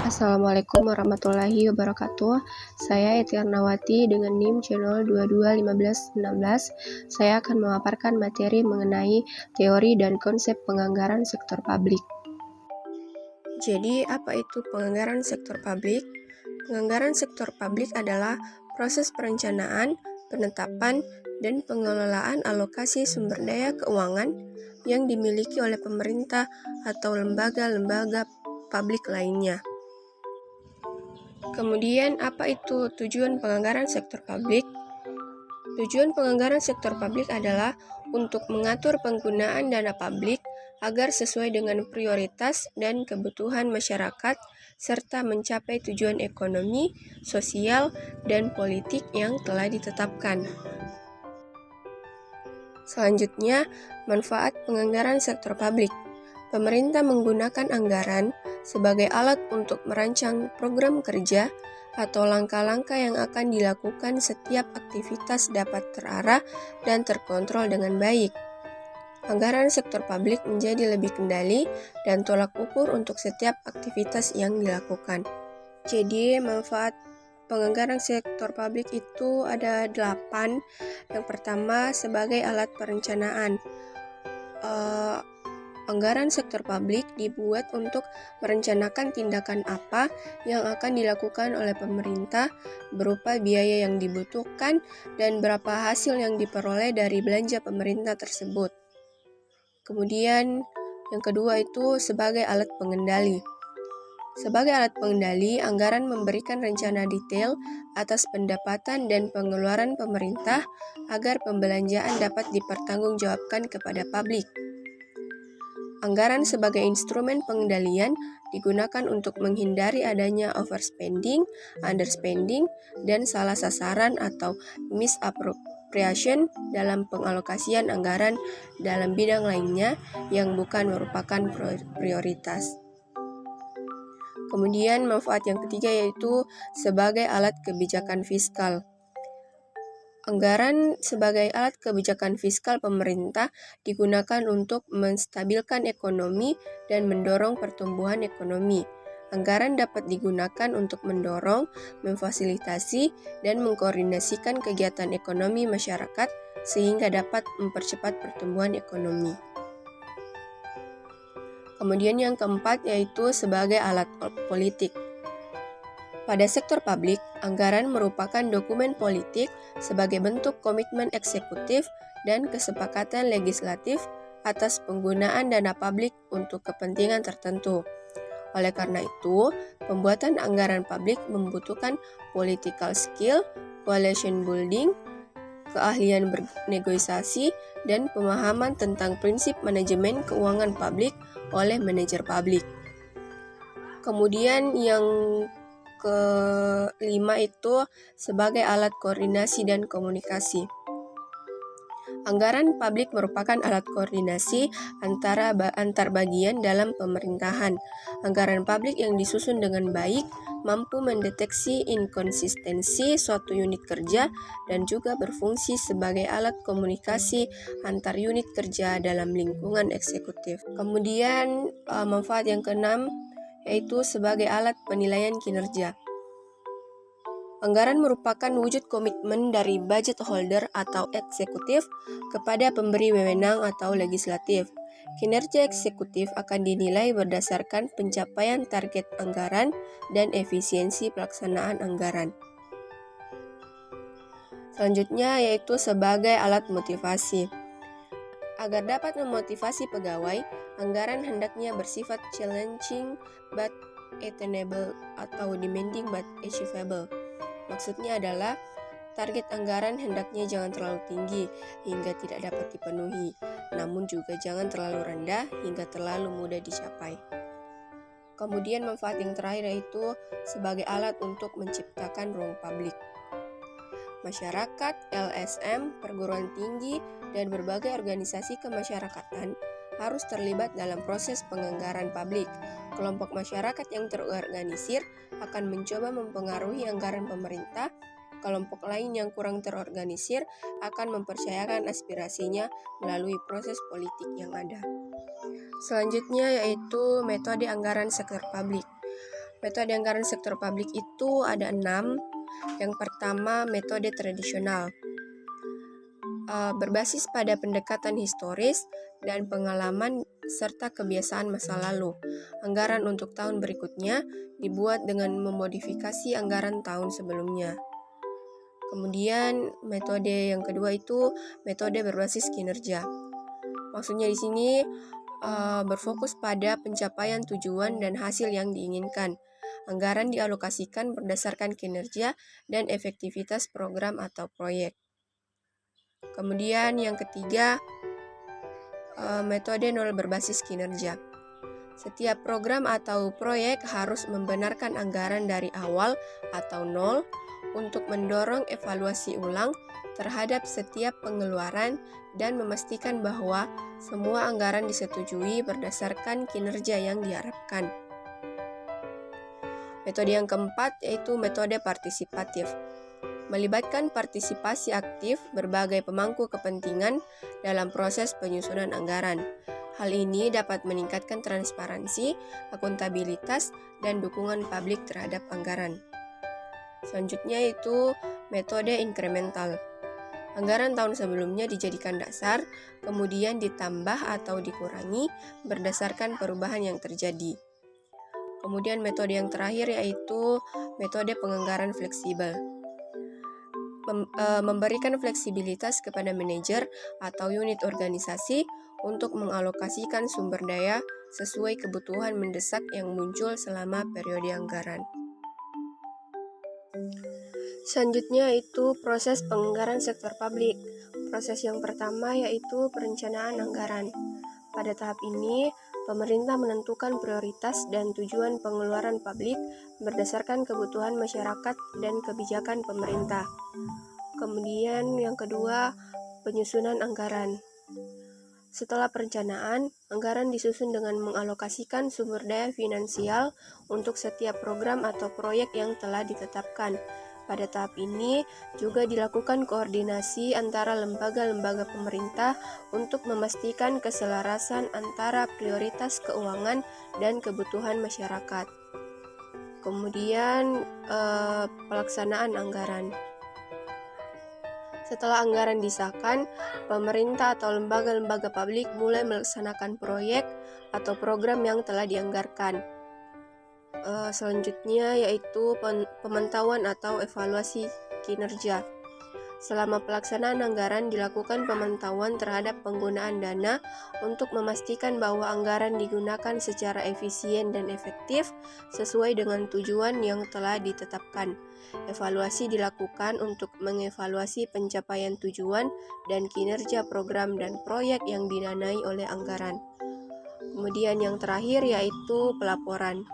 Assalamualaikum warahmatullahi wabarakatuh. Saya Eti Arnawati dengan NIM channel 221516. Saya akan memaparkan materi mengenai teori dan konsep penganggaran sektor publik. Jadi, apa itu penganggaran sektor publik? Penganggaran sektor publik adalah proses perencanaan, penetapan, dan pengelolaan alokasi sumber daya keuangan yang dimiliki oleh pemerintah atau lembaga-lembaga publik lainnya. Kemudian, apa itu tujuan penganggaran sektor publik? Tujuan penganggaran sektor publik adalah untuk mengatur penggunaan dana publik agar sesuai dengan prioritas dan kebutuhan masyarakat serta mencapai tujuan ekonomi, sosial, dan politik yang telah ditetapkan. Selanjutnya, manfaat penganggaran sektor publik. Pemerintah menggunakan anggaran sebagai alat untuk merancang program kerja atau langkah-langkah yang akan dilakukan setiap aktivitas dapat terarah dan terkontrol dengan baik. Anggaran sektor publik menjadi lebih kendali dan tolak ukur untuk setiap aktivitas yang dilakukan. Jadi, manfaat penganggaran sektor publik itu ada 8. Yang pertama, sebagai alat perencanaan. Anggaran sektor publik dibuat untuk merencanakan tindakan apa yang akan dilakukan oleh pemerintah berupa biaya yang dibutuhkan dan berapa hasil yang diperoleh dari belanja pemerintah tersebut. Kemudian yang kedua itu sebagai alat pengendali. Sebagai alat pengendali, anggaran memberikan rencana detail atas pendapatan dan pengeluaran pemerintah agar pembelanjaan dapat dipertanggungjawabkan kepada publik. Anggaran sebagai instrumen pengendalian digunakan untuk menghindari adanya overspending, underspending, dan salah sasaran atau misappropriation dalam pengalokasian anggaran dalam bidang lainnya yang bukan merupakan prioritas. Kemudian manfaat yang ketiga yaitu sebagai alat kebijakan fiskal. Anggaran sebagai alat kebijakan fiskal pemerintah digunakan untuk menstabilkan ekonomi dan mendorong pertumbuhan ekonomi. Anggaran dapat digunakan untuk mendorong, memfasilitasi, dan mengkoordinasikan kegiatan ekonomi masyarakat sehingga dapat mempercepat pertumbuhan ekonomi. Kemudian yang keempat yaitu sebagai alat politik. Pada sektor publik, anggaran merupakan dokumen politik sebagai bentuk komitmen eksekutif dan kesepakatan legislatif atas penggunaan dana publik untuk kepentingan tertentu. Oleh karena itu, pembuatan anggaran publik membutuhkan political skill, coalition building, keahlian bernegosiasi, dan pemahaman tentang prinsip manajemen keuangan publik oleh manajer publik. Kemudian yang kelima itu sebagai alat koordinasi dan komunikasi. Anggaran publik merupakan alat koordinasi antar bagian dalam pemerintahan. Anggaran publik yang disusun dengan baik mampu mendeteksi inkonsistensi suatu unit kerja dan juga berfungsi sebagai alat komunikasi antar unit kerja dalam lingkungan eksekutif. Kemudian manfaat yang keenam yaitu sebagai alat penilaian kinerja. Anggaran merupakan wujud komitmen dari budget holder atau eksekutif kepada pemberi wewenang atau legislatif. Kinerja eksekutif akan dinilai berdasarkan pencapaian target anggaran dan efisiensi pelaksanaan anggaran. Selanjutnya yaitu sebagai alat motivasi. Agar dapat memotivasi pegawai, anggaran hendaknya bersifat challenging but attainable atau demanding but achievable. Maksudnya adalah target anggaran hendaknya jangan terlalu tinggi hingga tidak dapat dipenuhi, namun juga jangan terlalu rendah hingga terlalu mudah dicapai. Kemudian manfaat yang terakhir yaitu sebagai alat untuk menciptakan ruang publik. Masyarakat, LSM, perguruan tinggi, dan berbagai organisasi kemasyarakatan harus terlibat dalam proses penganggaran publik. Kelompok masyarakat yang terorganisir akan mencoba mempengaruhi anggaran pemerintah. Kelompok lain yang kurang terorganisir akan mempercayakan aspirasinya melalui proses politik yang ada. Selanjutnya yaitu metode anggaran sektor publik. Metode anggaran sektor publik itu ada 6. Yang pertama, metode tradisional. Berbasis pada pendekatan historis dan pengalaman serta kebiasaan masa lalu. Anggaran untuk tahun berikutnya dibuat dengan memodifikasi anggaran tahun sebelumnya. Kemudian metode yang kedua itu metode berbasis kinerja. Maksudnya di sini berfokus pada pencapaian tujuan dan hasil yang diinginkan. Anggaran dialokasikan berdasarkan kinerja dan efektivitas program atau proyek. Kemudian yang ketiga, metode nol berbasis kinerja. Setiap program atau proyek harus membenarkan anggaran dari awal atau nol untuk mendorong evaluasi ulang terhadap setiap pengeluaran dan memastikan bahwa semua anggaran disetujui berdasarkan kinerja yang diharapkan. Metode yang keempat yaitu metode partisipatif. Melibatkan partisipasi aktif berbagai pemangku kepentingan dalam proses penyusunan anggaran. Hal ini dapat meningkatkan transparansi, akuntabilitas, dan dukungan publik terhadap anggaran. Selanjutnya itu metode inkremental. Anggaran tahun sebelumnya dijadikan dasar, kemudian ditambah atau dikurangi berdasarkan perubahan yang terjadi. Kemudian metode yang terakhir yaitu metode penganggaran fleksibel. Memberikan fleksibilitas kepada manajer atau unit organisasi untuk mengalokasikan sumber daya sesuai kebutuhan mendesak yang muncul selama periode anggaran. Selanjutnya itu proses penganggaran sektor publik. Proses yang pertama yaitu perencanaan anggaran. Pada tahap ini, pemerintah menentukan prioritas dan tujuan pengeluaran publik berdasarkan kebutuhan masyarakat dan kebijakan pemerintah. Kemudian yang kedua, penyusunan anggaran. Setelah perencanaan, anggaran disusun dengan mengalokasikan sumber daya finansial untuk setiap program atau proyek yang telah ditetapkan. Pada tahap ini juga dilakukan koordinasi antara lembaga-lembaga pemerintah untuk memastikan keselarasan antara prioritas keuangan dan kebutuhan masyarakat. Kemudian pelaksanaan anggaran. Setelah anggaran disahkan, pemerintah atau lembaga-lembaga publik mulai melaksanakan proyek atau program yang telah dianggarkan. Selanjutnya yaitu pemantauan atau evaluasi kinerja. Selama pelaksanaan anggaran dilakukan pemantauan terhadap penggunaan dana untuk memastikan bahwa anggaran digunakan secara efisien dan efektif sesuai dengan tujuan yang telah ditetapkan. Evaluasi dilakukan untuk mengevaluasi pencapaian tujuan dan kinerja program dan proyek yang didanai oleh anggaran. Kemudian yang terakhir yaitu pelaporan.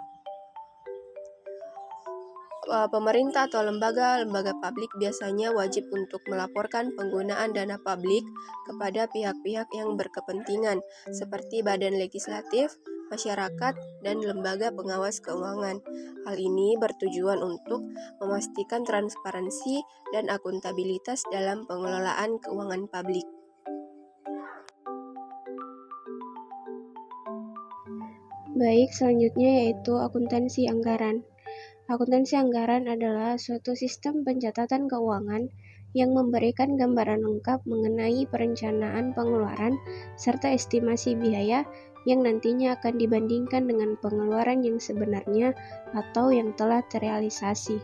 Pemerintah atau lembaga-lembaga publik biasanya wajib untuk melaporkan penggunaan dana publik kepada pihak-pihak yang berkepentingan seperti badan legislatif, masyarakat, dan lembaga pengawas keuangan. Hal ini bertujuan untuk memastikan transparansi dan akuntabilitas dalam pengelolaan keuangan publik. Baik, selanjutnya yaitu akuntansi anggaran. Akuntansi anggaran adalah suatu sistem pencatatan keuangan yang memberikan gambaran lengkap mengenai perencanaan pengeluaran serta estimasi biaya yang nantinya akan dibandingkan dengan pengeluaran yang sebenarnya atau yang telah terrealisasi.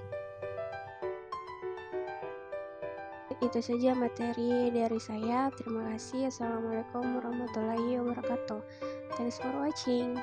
Itu saja materi dari saya. Terima kasih. Assalamualaikum warahmatullahi wabarakatuh. Thanks for watching.